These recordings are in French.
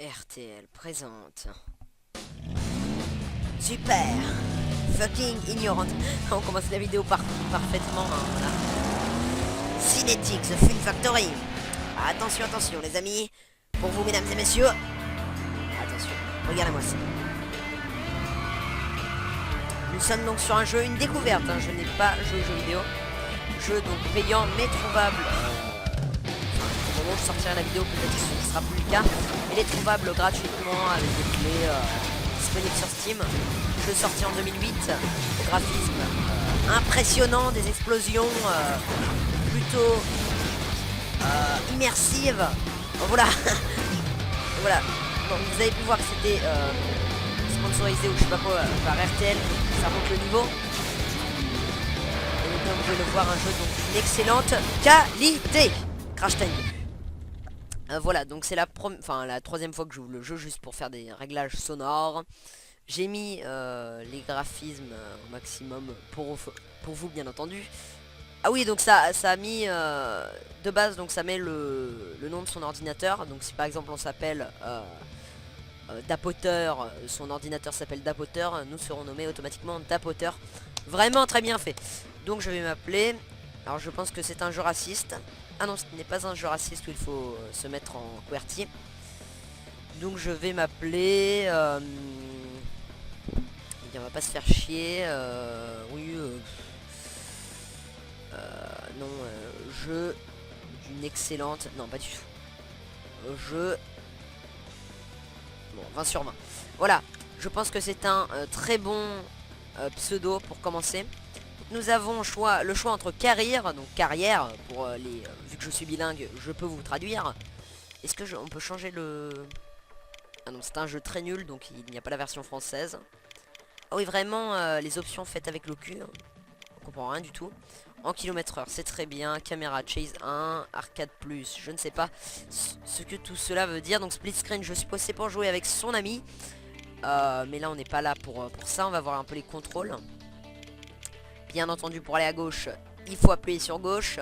RTL présente. Super. Fucking ignorante. On commence la vidéo parfaitement. Hein, voilà. Cinétique, The Film Factory. Attention, attention les amis. Pour vous mesdames et messieurs. Attention, regardez-moi ça. Nous sommes donc sur un jeu, une découverte. Hein. Je n'ai pas joué aux jeux vidéo. Jeu donc payant mais trouvable. Au moment où je sortirai la vidéo, peut-être que ce ne sera plus le cas. Il est trouvable gratuitement avec des clés disponibles sur Steam. Jeu sorti en 2008. Au graphisme impressionnant, des explosions plutôt immersives. Voilà. Voilà. Bon, vous avez pu voir que c'était sponsorisé ou je sais pas quoi par RTL. Ça monte le niveau. Et comme vous pouvez le voir, un jeu donc d'une excellente qualité. Crash Time. Voilà, donc c'est la troisième fois que j'ouvre le jeu juste pour faire des réglages sonores. J'ai mis les graphismes au maximum pour vous bien entendu. Ah oui, donc ça a mis de base, donc ça met le nom de son ordinateur. Donc si par exemple on s'appelle Dapoter, son ordinateur s'appelle Dapoter, nous serons nommés automatiquement Dapoter. Vraiment très bien fait. Donc je vais m'appeler, alors je pense que c'est un jeu raciste. Ah non, ce n'est pas un jeu raciste où il faut se mettre en QWERTY. Donc je vais m'appeler on va pas se faire chier. Oui non, jeu d'une excellente. Non, pas du tout. Jeu. Bon, 20 sur 20. Voilà, je pense que c'est un très bon pseudo pour commencer. Nous avons le choix entre carrière, donc carrière, pour vu que je suis bilingue, je peux vous traduire. Est-ce que on peut changer le... Ah non, c'est un jeu très nul, donc il n'y a pas la version française. Ah oui, vraiment, les options faites avec le cul, on comprend rien du tout. En kilomètre heure, c'est très bien. Caméra Chase 1, Arcade Plus, je ne sais pas ce que tout cela veut dire. Donc split screen, je suppose c'est pour jouer avec son ami. Mais là, on n'est pas là pour ça, on va voir un peu les contrôles. Bien entendu, pour aller à gauche, il faut appuyer sur gauche.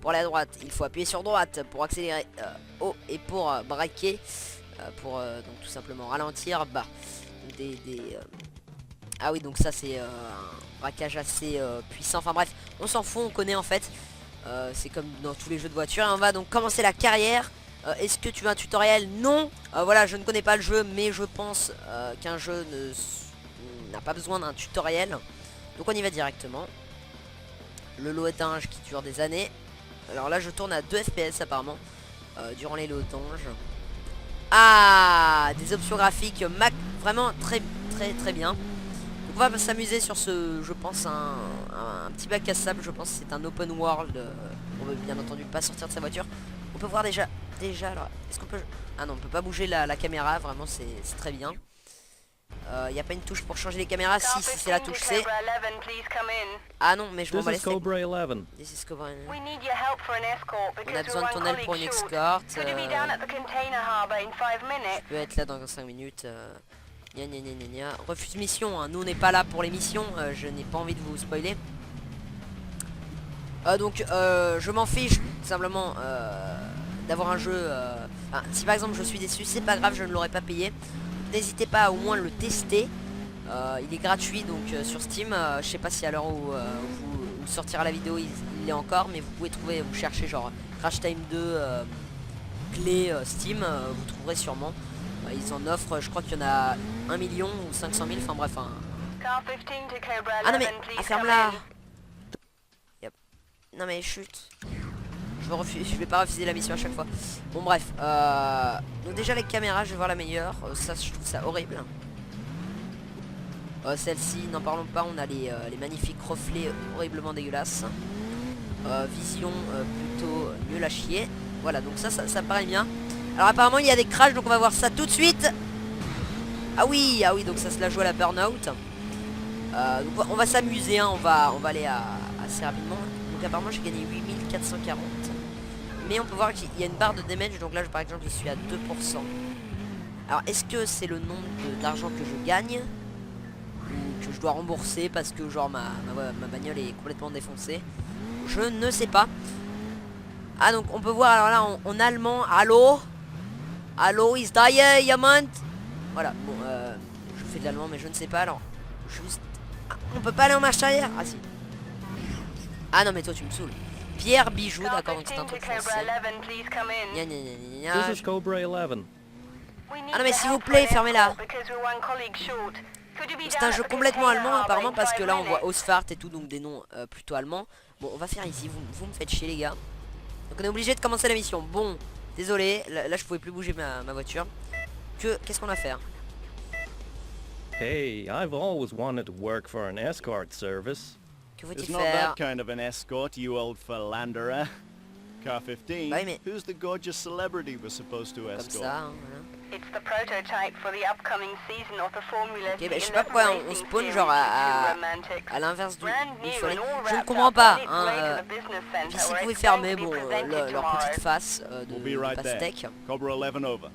Pour aller à droite, il faut appuyer sur droite. Pour accélérer haut et pour braquer. Donc tout simplement ralentir. Bah, Ah oui, donc ça c'est un braquage assez puissant. Enfin bref, on s'en fout, on connaît en fait. C'est comme dans tous les jeux de voiture. Et on va donc commencer la carrière. Est-ce que tu veux un tutoriel? Non. Voilà, je ne connais pas le jeu, mais je pense qu'un jeu n'a pas besoin d'un tutoriel. Donc on y va directement. Le loading qui dure des années. Alors là je tourne à 2 FPS apparemment durant les loadings. Ah, des options graphiques vraiment très bien. Donc on va s'amuser sur ce, je pense, un petit bac à sable. Je pense que c'est un open world. On veut bien entendu pas sortir de sa voiture. On peut voir déjà alors, est-ce qu'on peut... Ah non, on peut pas bouger la caméra, vraiment c'est très bien. Il n'y a pas une touche pour changer les caméras. Si c'est la touche C. Ah non, mais je m'en bats les steaks. This is Cobra 11. On a besoin de ton aide pour une escorte. Je peux être là dans 5 minutes. Gna gna gna gna. Refuse mission, hein. Nous on n'est pas là pour les missions. Je n'ai pas envie de vous spoiler. Donc je m'en fiche tout simplement d'avoir un jeu. Si par exemple je suis déçu, c'est pas grave, je ne l'aurais pas payé. N'hésitez pas à au moins le tester. Il est gratuit donc sur Steam. Je sais pas si à l'heure où sortira la vidéo il est encore, mais vous pouvez trouver, vous cherchez genre Crash Time 2 clé Steam, vous trouverez sûrement. Ils en offrent, je crois qu'il y en a 1 million ou 500 000, enfin bref. Ah non mais, ferme-la. Yep. Non mais chut. Je vais pas refuser la mission à chaque fois. Bon bref, donc déjà les caméras, je vais voir la meilleure. Ça, je trouve ça horrible. Celle-ci, n'en parlons pas, on a les magnifiques reflets horriblement dégueulasses. Vision plutôt nul à chier. Voilà, donc ça paraît bien. Alors apparemment il y a des crashs, donc on va voir ça tout de suite. Ah oui, donc ça se la joue à la burn-out. Donc on va s'amuser, hein, on va aller assez rapidement. Donc apparemment j'ai gagné 8440. Mais on peut voir qu'il y a une barre de damage, donc là par exemple je suis à 2%. Alors est-ce que c'est le nombre d'argent que je gagne ou que je dois rembourser parce que genre ma bagnole est complètement défoncée? Je ne sais pas. Ah donc on peut voir alors là en allemand. Allô? Hallo, is da jemand? Voilà, bon, je fais de l'allemand, mais je ne sais pas, alors. Juste... Ah, on peut pas aller en marche arrière? Ah si. Ah non, mais toi, tu me saoules. Pierre Bijoux, d'accord, donc c'est un truc français. Gna gna gna gna This is Cobra 11. Ah non, mais s'il vous plaît, fermez-la. C'est un jeu complètement allemand, apparemment, parce que là, on voit Osfart et tout, donc des noms plutôt allemands. Bon, on va faire ici, vous me faites chier, les gars. Donc on est obligé de commencer la mission. Bon, désolé, là je pouvais plus bouger ma voiture. Qu'est-ce qu'on va faire? Hey, I've always wanted to work for an escort service. Que faut-il It's not faire? that kind of an escort, you old philanderer. Car 15, Bah oui, mais- who's the gorgeous celebrity we're supposed to Comme escort? ça, hein, voilà. It's the prototype for the upcoming season of the Formula Ok, bah, je sais 11 pas pourquoi on racing spawn series genre à Romantics. l'inverse du Brand new soleil. and all Je ne wrapped comprends up pas, on its hein. way to the business Puis center s'ils where pouvaient it's going fermer to be bon, presented leur tomorrow. petite face We'll be de right there. pastèque. Cobra 11 over.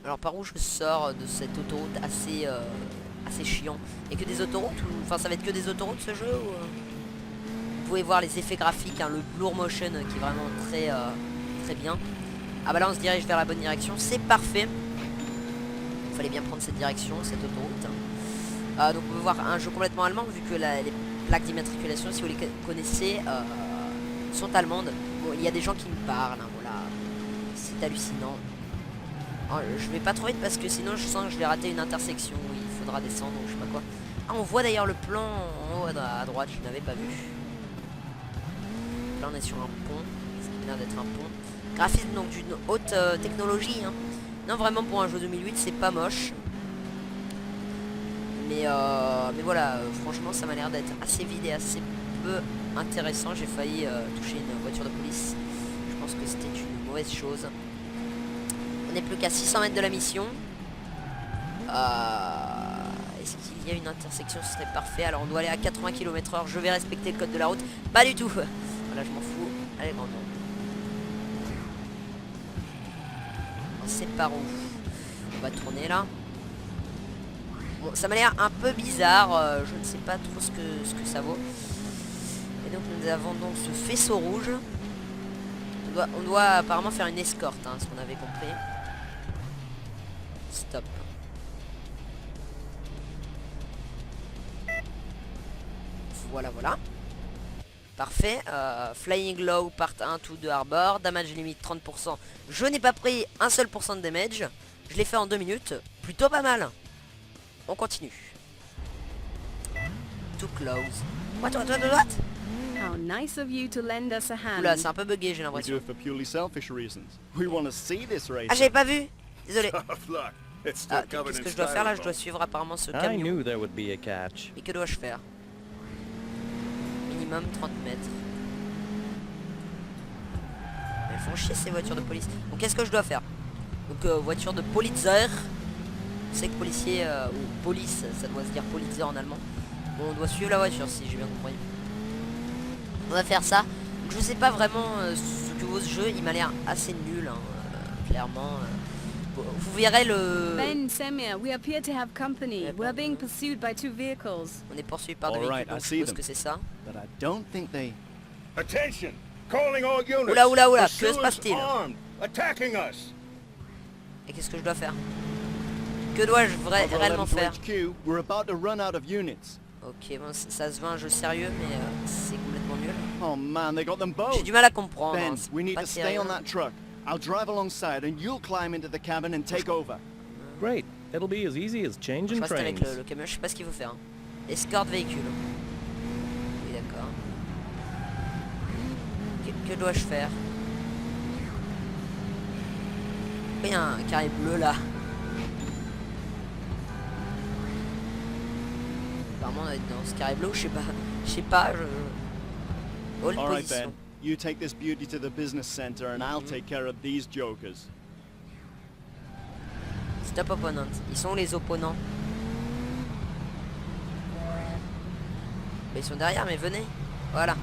Alors par où je sors de cette autoroute assez assez chiant? Et que des autoroutes ou... Enfin ça va être que des autoroutes ce jeu ou, Vous pouvez voir les effets graphiques, hein, le blur motion qui est vraiment très très bien. Ah bah là on se dirige vers la bonne direction, c'est parfait. Il fallait bien prendre cette direction, cette autoroute. Donc on peut voir un jeu complètement allemand vu que les plaques d'immatriculation, si vous les connaissez, sont allemandes. Bon, il y a des gens qui me parlent, hein, voilà. C'est hallucinant. Alors, je vais pas trop vite parce que sinon je sens que je vais rater une intersection où il faudra descendre ou je sais pas quoi. Ah, on voit d'ailleurs le plan en haut à droite, je n'avais pas vu. Là on est sur un pont, ça a l'air d'être un pont. Graphisme donc d'une haute technologie, hein. Non vraiment pour un jeu 2008 c'est pas moche. Mais voilà, franchement ça m'a l'air d'être assez vide et assez peu intéressant. J'ai failli toucher une voiture de police. Je pense que c'était une mauvaise chose. On n'est plus qu'à 600 mètres de la mission. Est-ce qu'il y a une intersection? Ce serait parfait. Alors on doit aller à 80 km/h. Je vais respecter le code de la route. Pas du tout. Voilà, je m'en fous. Allez, grand. C'est par où? On va tourner là. Bon, ça m'a l'air un peu bizarre. Je ne sais pas trop ce que ça vaut. Et donc nous avons donc ce faisceau rouge. On doit apparemment faire une escorte, hein, ce qu'on avait compris. Stop. Voilà, voilà. Parfait. Flying Low, part 1, to the harbor. Damage limit 30%. Je n'ai pas pris un seul % de damage. Je l'ai fait en 2 minutes. Plutôt pas mal. On continue. Too close. What? How nice of you to lend us a hand. Oula, c'est un peu bugué, j'ai We do l'impression. it for purely selfish reasons. We want to see this race. Ah, j'avais pas vu. Désolé. Tough luck. It's still Ah, covered qu'est-ce in que je dois faire là? Je dois styrofoam. suivre apparemment ce I camion. knew there would be a catch. Et que dois-je faire? Minimum 30 mètres. Elles font chier ces voitures de police. Donc qu'est-ce que je dois faire? Donc voiture de Polizei. On sait que policier ou police, ça doit se dire Polizei en allemand. Bon, on doit suivre la voiture si j'ai bien compris. On va faire ça. Donc, je sais pas vraiment ce que vaut ce jeu. Il m'a l'air assez nul, hein, clairement. Vous verrez le... Ben, Semir, we appear to have company. Ouais, We're pardon. being pursued by 2 vehicles. On est poursuivi par des Alright, véhicules, donc I je see suppose them. que c'est ça. But I don't think they... Attention! Calling all units. Oula, oula, oula, que se Pursuers passe-t-il? armed, attacking us. Et qu'est-ce que je dois faire? Que dois-je Cobra réellement 11 to faire? HQ, we're about to run out of units. Ok, bon, ça se veut un jeu sérieux, mais c'est complètement nul. Oh man, they got them both. J'ai du mal à comprendre. hein, Ben, c'est we need pas to stay sérieux. on that truck. I'll drive alongside and you'll climb into the cabin and take over. Great. It'll be as easy as Je changing reste avec trains. le camion, je sais pas ce qu'il faut faire. Hein. Escorte véhicule. Oui, d'accord. Que dois-je faire? Il y a un carré bleu là. Apparemment on doit être dans ce carré bleu, je sais pas. Je sais pas, je... Hold Alright position. Ben, you take this beauty to the business center and I'll take care of these jokers. Stop opponent. Ils sont où les opponents? Ils sont derrière, mais venez. Voilà.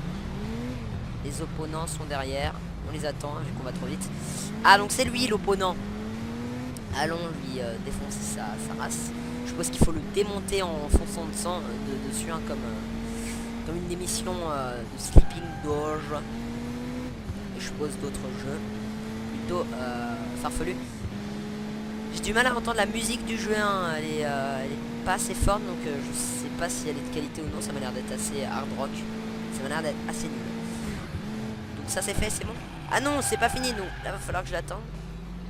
Les opponents sont derrière. On les attend, hein, vu qu'on va trop vite. Ah, donc c'est lui l'opponent. Allons lui défoncer sa race. Je suppose qu'il faut le démonter en fonçant dessus, hein, comme une émission de Sleeping Dogs. Et je suppose d'autres jeux plutôt farfelus. J'ai du mal à entendre la musique du jeu, hein. Elle est pas assez forte, donc je sais pas si elle est de qualité ou non. Ça m'a l'air d'être assez hard rock. Ça m'a l'air d'être assez nul. Donc ça c'est fait, c'est bon. Ah non, c'est pas fini, donc là va falloir que je l'attende.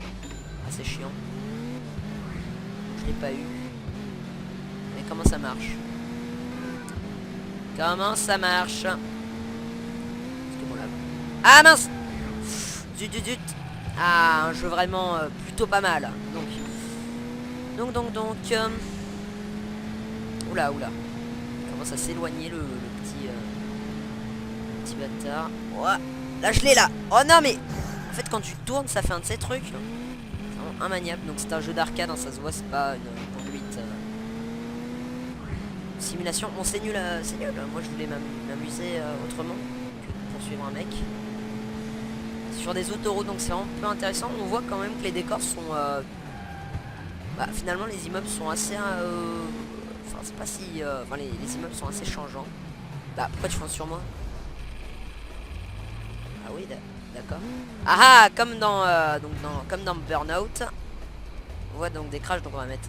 Ah c'est chiant. Je l'ai pas eu. Mais comment ça marche? Comment ça marche? Ah mince! Zut zut zut! Ah, un jeu vraiment plutôt pas mal. Donc. Oula. Il commence à s'éloigner le petit bâtard. Ouais. Là je l'ai là. Oh non mais en fait quand tu tournes ça fait un de ces trucs. C'est vraiment immaniable. Donc c'est un jeu d'arcade, hein, ça se voit, c'est pas une conduite. Simulation. Bon c'est nul, c'est nul. Moi je voulais m'amuser autrement que de poursuivre un mec. Sur des autoroutes, donc c'est vraiment peu intéressant. On voit quand même que les décors sont finalement les immeubles sont assez enfin c'est pas si enfin les immeubles sont assez changeants. Bah pourquoi tu fonces sur moi? Ah oui d'accord. Ah comme dans Burnout. On voit donc des crashs, donc on va mettre.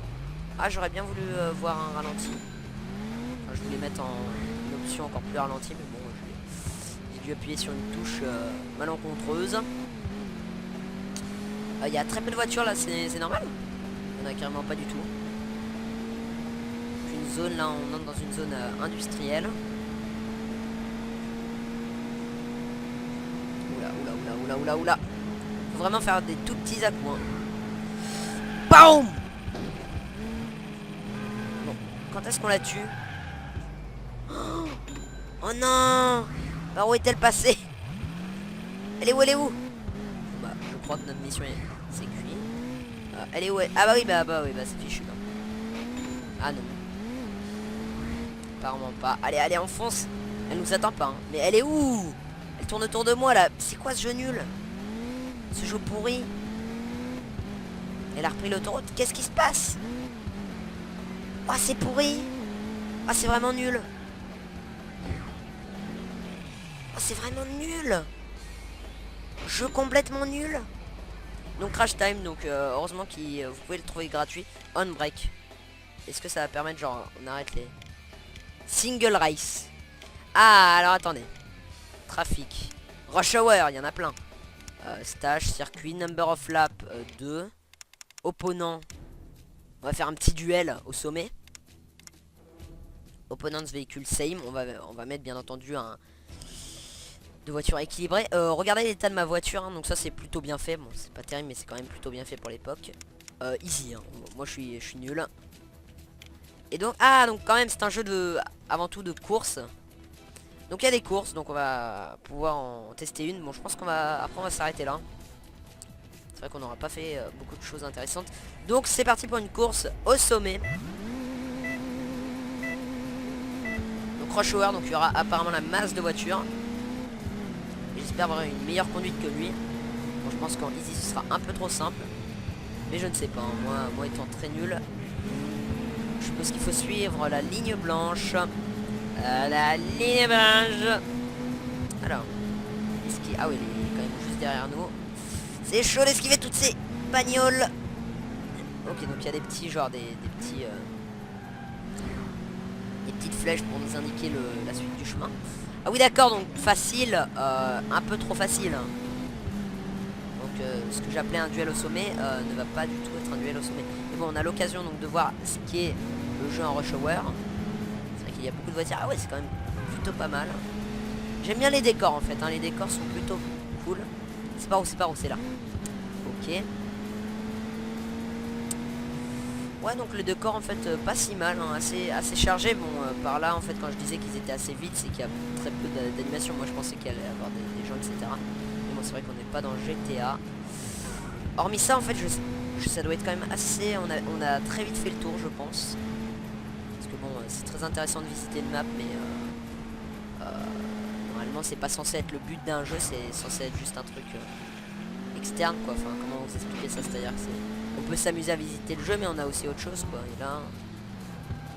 Ah j'aurais bien voulu voir un ralenti. Enfin, je voulais mettre en une option encore plus ralenti, mais bon j'ai dû appuyer sur une touche malencontreuse. Il y a très peu de voitures là, c'est normal. Il n'y en a carrément pas du tout. Une zone là, on entre dans une zone industrielle. Oula. Faut vraiment faire des tout petits à-coups. Hein. BAOUM! Bon, quand est-ce qu'on la tue? Oh non! Par où est-elle passée? Elle est où? Bah, je crois que notre mission c'est cuit. Elle est où? Ah bah oui, c'est fichu là. Ah non. Apparemment pas. Allez, enfonce. Elle nous attend pas. Hein. Mais elle est où? Elle tourne autour de moi là. C'est quoi ce jeu nul? Ce jeu pourri. Elle a repris l'autoroute. Qu'est-ce qui se passe? Oh c'est pourri. Ah c'est vraiment nul. Oh c'est vraiment nul. Jeu complètement nul. Donc Crash Time, donc heureusement que vous pouvez le trouver gratuit. On break. Est-ce que ça va permettre genre on arrête les single race? Ah alors attendez. Trafic. Rush Hour, il y en a plein. Stage, circuit, number of lap 2. Opponent. On va faire un petit duel au sommet. Opponent's véhicule same. On va mettre bien entendu un de voiture équilibrée. Regardez l'état de ma voiture, hein, donc ça c'est plutôt bien fait. Bon c'est pas terrible mais c'est quand même plutôt bien fait pour l'époque. Easy, hein. Moi je suis nul. Et donc donc quand même c'est un jeu de avant tout de course. Donc il y a des courses, donc on va pouvoir en tester une. Bon je pense qu'on va après on va s'arrêter là. C'est vrai qu'on n'aura pas fait beaucoup de choses intéressantes. Donc c'est parti pour une course au sommet. Donc Rush Hour, donc il y aura apparemment la masse de voitures. J'espère avoir une meilleure conduite que lui. Bon, je pense qu'en easy ce sera un peu trop simple. Mais je ne sais pas, hein. Moi étant très nul. Je suppose qu'il faut suivre la ligne blanche. La ligne blanche. Alors. Ah oui, il est quand même juste derrière nous. C'est chaud d'esquiver toutes ces bagnoles. Ok, donc il y a des petits, genre des petites flèches pour nous indiquer la suite du chemin. Ah oui d'accord, donc facile, un peu trop facile. Donc ce que j'appelais un duel au sommet ne va pas du tout être un duel au sommet. Mais bon, on a l'occasion donc de voir ce qu'est le jeu en Rush Hour. C'est vrai qu'il y a beaucoup de voitures. Ah ouais, c'est quand même plutôt pas mal. J'aime bien les décors en fait, hein. Les décors sont plutôt cool. C'est par où, c'est là. Ok. Ouais, donc le décor en fait pas si mal, hein, assez chargé. Bon par là en fait quand je disais qu'ils étaient assez vides, c'est qu'il y a très peu d'animation. Moi je pensais qu'il allait y avoir des gens etc. Mais bon c'est vrai qu'on n'est pas dans GTA. Hormis ça en fait ça doit être quand même assez. On a très vite fait le tour je pense. Parce que bon c'est très intéressant de visiter une map mais normalement c'est pas censé être le but d'un jeu, c'est censé être juste un truc externe quoi. Enfin comment vous expliquer ça, c'est à dire que on peut s'amuser à visiter le jeu mais on a aussi autre chose quoi. Et là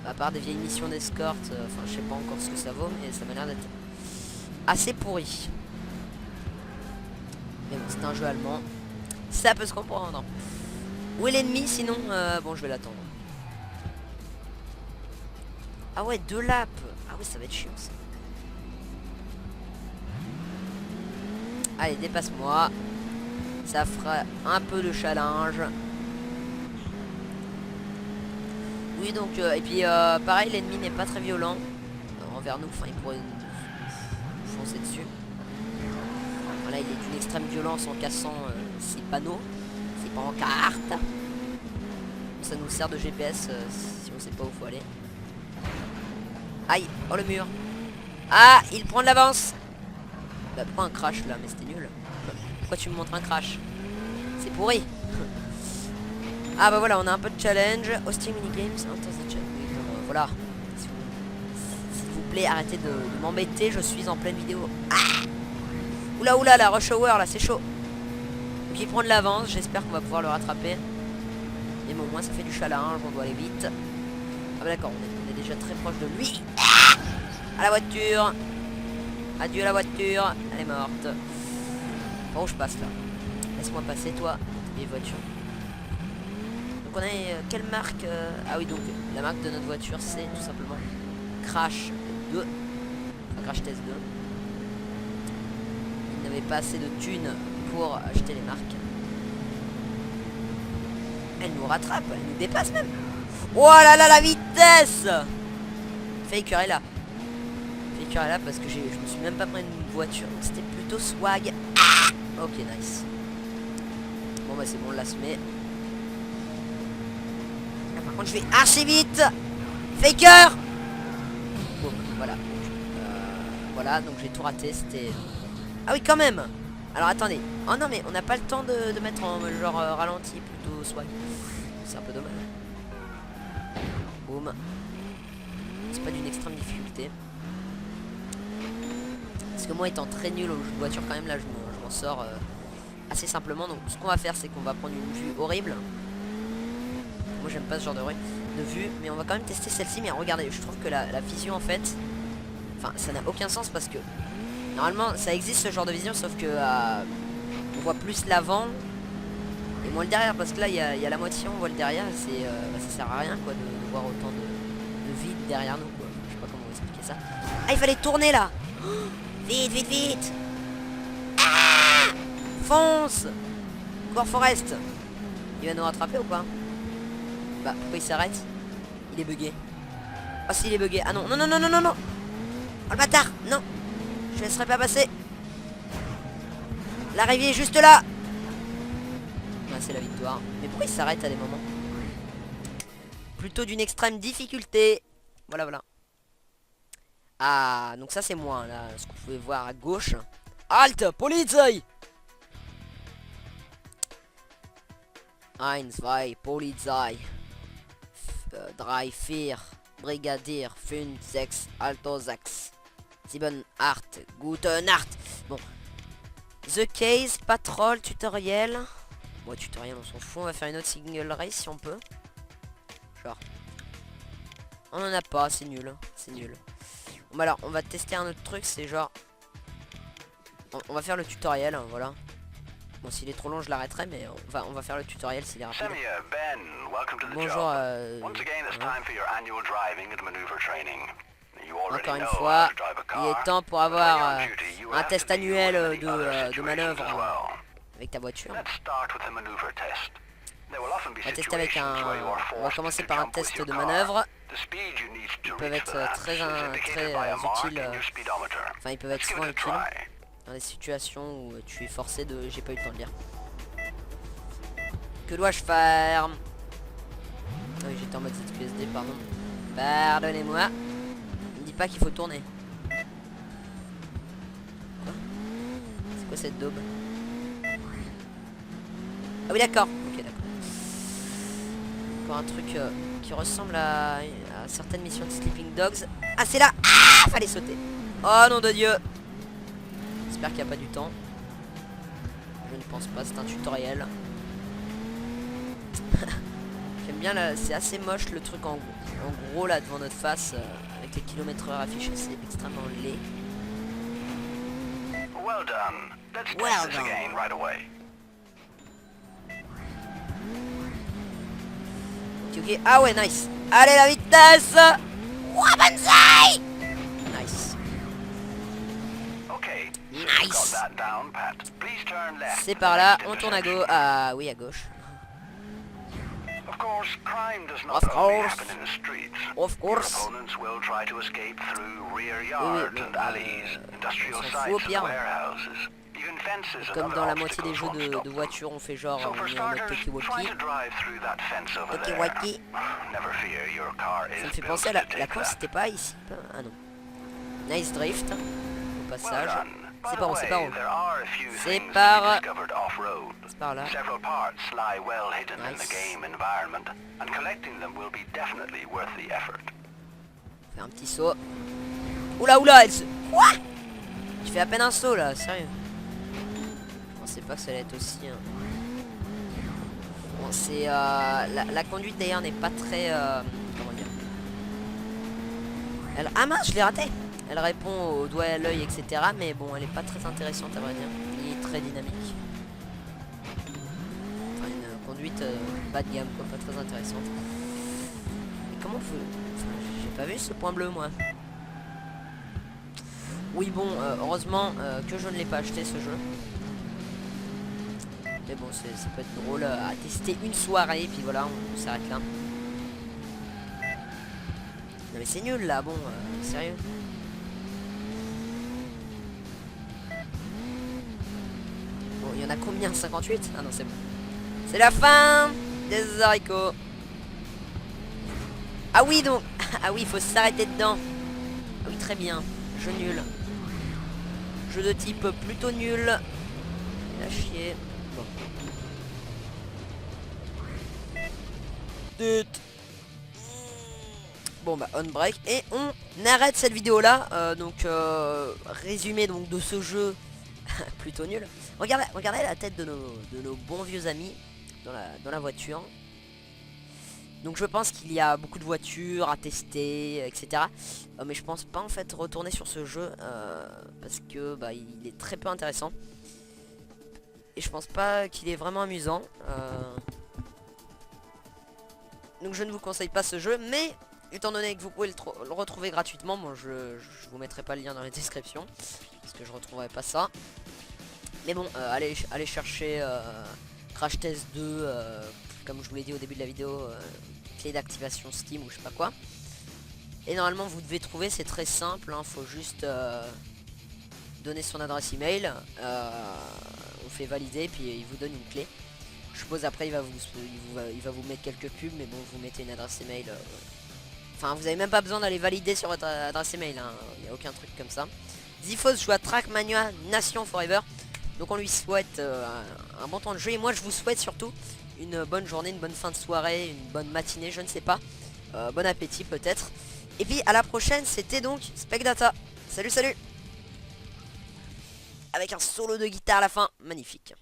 à part des vieilles missions d'escorte, enfin je sais pas encore ce que ça vaut mais ça m'a l'air d'être assez pourri. Mais bon c'est un jeu allemand, ça peut se comprendre. Où est l'ennemi sinon bon, je vais l'attendre. Ah ouais, 2 laps. Ah ouais, ça va être chiant ça. Allez, dépasse-moi. Ça fera un peu de challenge. Oui, donc, et puis pareil, l'ennemi n'est pas très violent envers nous. Enfin, il pourrait nous foncer dessus. Voilà, il est d'une extrême violence en cassant ses panneaux, ses pancartes. Ça nous sert de GPS si on sait pas où faut aller. Aïe, oh le mur. Ah, il prend de l'avance. Bah, pourquoi un crash là? Mais c'était nul. Pourquoi tu me montres un crash? C'est pourri. Ah bah voilà, on a un peu de challenge. Hosting minigames, enter the chat. Oui, bon, voilà. S'il vous plaît, arrêtez de m'embêter, je suis en pleine vidéo. Ah, oula oula, la rush hour là, c'est chaud. Donc il prend de l'avance, j'espère qu'on va pouvoir le rattraper. Et bon, au moins ça fait du challenge, on doit aller vite. Ah bah d'accord, on est déjà très proche de lui. Ah, à la voiture. Adieu la voiture, elle est morte. Par où je passe là? Laisse-moi passer toi, les voitures. Donc on a quelle marque ah oui, donc la marque de notre voiture c'est tout simplement Crash 2. Enfin, Crash Test 2. Il n'avait pas assez de thunes pour acheter les marques. Elle nous rattrape, elle nous dépasse même. Oh là là, la vitesse! Faker est là. Faker est là parce que je me suis même pas pris une voiture, donc c'était plutôt swag. Ah, ok, nice. Bon bah c'est bon, on l'a semé. Par contre je vais archi vite. Faker. Bon voilà. Voilà, donc j'ai tout raté, c'était... Ah oui quand même. Alors attendez. Oh non mais on n'a pas le temps de mettre en genre ralenti, plutôt swag. C'est un peu dommage. Boum. C'est pas d'une extrême difficulté. Parce que moi étant très nul au jeu de voiture quand même là je m'en sors assez simplement. Donc ce qu'on va faire c'est qu'on va prendre une vue horrible. Moi j'aime pas ce genre de vue, mais on va quand même tester celle-ci. Mais regardez, je trouve que la vision en fait, enfin ça n'a aucun sens parce que normalement ça existe ce genre de vision, sauf que on voit plus l'avant et moins le derrière, parce que là il y a la moitié, on voit le derrière, c'est ça sert à rien quoi de voir autant de vide derrière nous quoi. Je sais pas comment vous expliquer ça. Ah, il fallait tourner là. Oh, vite vite vite. Ah, fonce Core Forest. Il va nous rattraper ou pas? Bah pourquoi il s'arrête? Il est bugué. Oh si, il est bugué. Ah non, non, non, non, non, non, non. Oh le bâtard. Non, je laisserai pas passer. L'arrivée est juste là. Ah, c'est la victoire. Mais pourquoi il s'arrête à des moments? Plutôt d'une extrême difficulté. Voilà, voilà. Ah, donc ça c'est moi là, ce que vous pouvez voir à gauche. Halt, Polizei. 1, 2, Polizei. 3, 4, Brigadier, 5, 6, Alto 6. 7, 8, Gute Nacht. Bon. The Case, Patrol, tutoriel. Bon, tutoriel, on s'en fout. On va faire une autre single race si on peut. Genre. On en a pas, c'est nul. C'est nul. Bon, bah alors, on va tester un autre truc, c'est genre... On va faire le tutoriel, hein, voilà. Bon, s'il est trop long, je l'arrêterai, mais on va faire le tutoriel s'il est rapide. Bonjour, encore une fois, il est temps pour avoir un test annuel de manœuvre avec ta voiture. On va tester avec on va commencer par un test de manœuvre. Ils peuvent être très utiles. Enfin, ils peuvent être souvent utiles dans des situations où tu es forcé de... J'ai pas eu le temps de lire. Que dois-je faire? Ah oui, j'étais en mode ZQSD, pardon. Pardonnez-moi. Il me dit pas qu'il faut tourner. Quoi? C'est quoi cette daube? Ah oui, d'accord. Ok, d'accord. Encore un truc qui ressemble à certaines missions de Sleeping Dogs. Ah, c'est là. Ah, fallait sauter. Oh, nom de Dieu. J'espère qu'il n'y a pas du temps. Je ne pense pas, c'est un tutoriel. J'aime bien, c'est assez moche le truc en gros là devant notre face avec les kilomètres/heure affichés, c'est extrêmement laid. Well done. Let's Well test this done. again right away. Ok. Ah ouais, nice. Allez, la vitesse. Ouah, banzai. Nice. Okay, Nice. that down, Pat. Please turn left. C'est par là, on tourne à gauche. Ah oui, à gauche. Of course, crime does not Of only course. happen in the streets. Of Your course. opponents will try to escape through rear oui, yards mais and bah, alleys, industrial on s'en fout au sites pire. and warehouses, even fences and Comme other dans la moitié des obstacles jeux won't stop de them. voiture, on fait genre, So on for est en mode starters, try talkie-walkie. to drive through that fence over there. Talkie-walkie. Never fear, your car Ça me is fait built penser à to la take course, that. c'était pas ici. Ah non. Nice drift. Au Well passage. done. By C'est the par où, c'est par way, où? there are a few C'est things to par- be discovered off-road. C'est par là. Several parts lie well hidden in Nice. the game environment, and collecting them will be definitely worth the effort. Faire un petit saut. Oula, oula, elle se... Quoi? Tu fais à peine un saut là, sérieux. Je pensais pas que ça allait être aussi... Bon, c'est... La conduite d'ailleurs n'est pas très... Comment dire? Ah mince, je l'ai raté. Elle répond au doigt à l'œil, etc. Mais bon, elle est pas très intéressante à vrai dire. Elle est très dynamique. Enfin, une conduite bas de gamme, quoi, pas très intéressante. Mais comment vous... Enfin, j'ai pas vu ce point bleu, moi. Oui, bon, heureusement que je ne l'ai pas acheté, ce jeu. Mais bon, ça peut être drôle à tester une soirée, et puis voilà, on s'arrête là. Non mais c'est nul, là, bon, sérieux. Bon, il y en a combien? 58? Ah non, c'est bon. C'est la fin des haricots. Ah oui, donc. Ah oui, il faut s'arrêter dedans. Ah oui, très bien. Jeu nul. Jeu de type plutôt nul. La chier. Bon. Tut. Bon bah on break et on arrête cette vidéo là. Résumé donc de ce jeu plutôt nul. Regardez la tête de nos bons vieux amis dans la voiture. Donc je pense qu'il y a beaucoup de voitures à tester, etc. Mais je pense pas en fait retourner sur ce jeu parce que bah, il est très peu intéressant. Et je pense pas qu'il est vraiment amusant. Donc je ne vous conseille pas ce jeu, mais étant donné que vous pouvez le retrouver gratuitement, bon je vous mettrai pas le lien dans la description parce que je retrouverai pas ça. Mais bon, allez chercher Crash Test 2, comme je vous l'ai dit au début de la vidéo, clé d'activation Steam ou je sais pas quoi. Et normalement vous devez trouver, c'est très simple, hein, faut juste donner son adresse email, on fait valider puis il vous donne une clé. Je suppose après il va vous mettre quelques pubs, mais bon vous mettez une adresse email. Enfin vous avez même pas besoin d'aller valider sur votre adresse email, hein, il n'y a aucun truc comme ça. Zifos joue à Trackmania Nation Forever. Donc on lui souhaite un bon temps de jeu. Et moi je vous souhaite surtout une bonne journée, une bonne fin de soirée, une bonne matinée, je ne sais pas. Bon appétit peut-être. Et puis à la prochaine, c'était donc Specdata. Salut salut. Avec un solo de guitare à la fin, magnifique.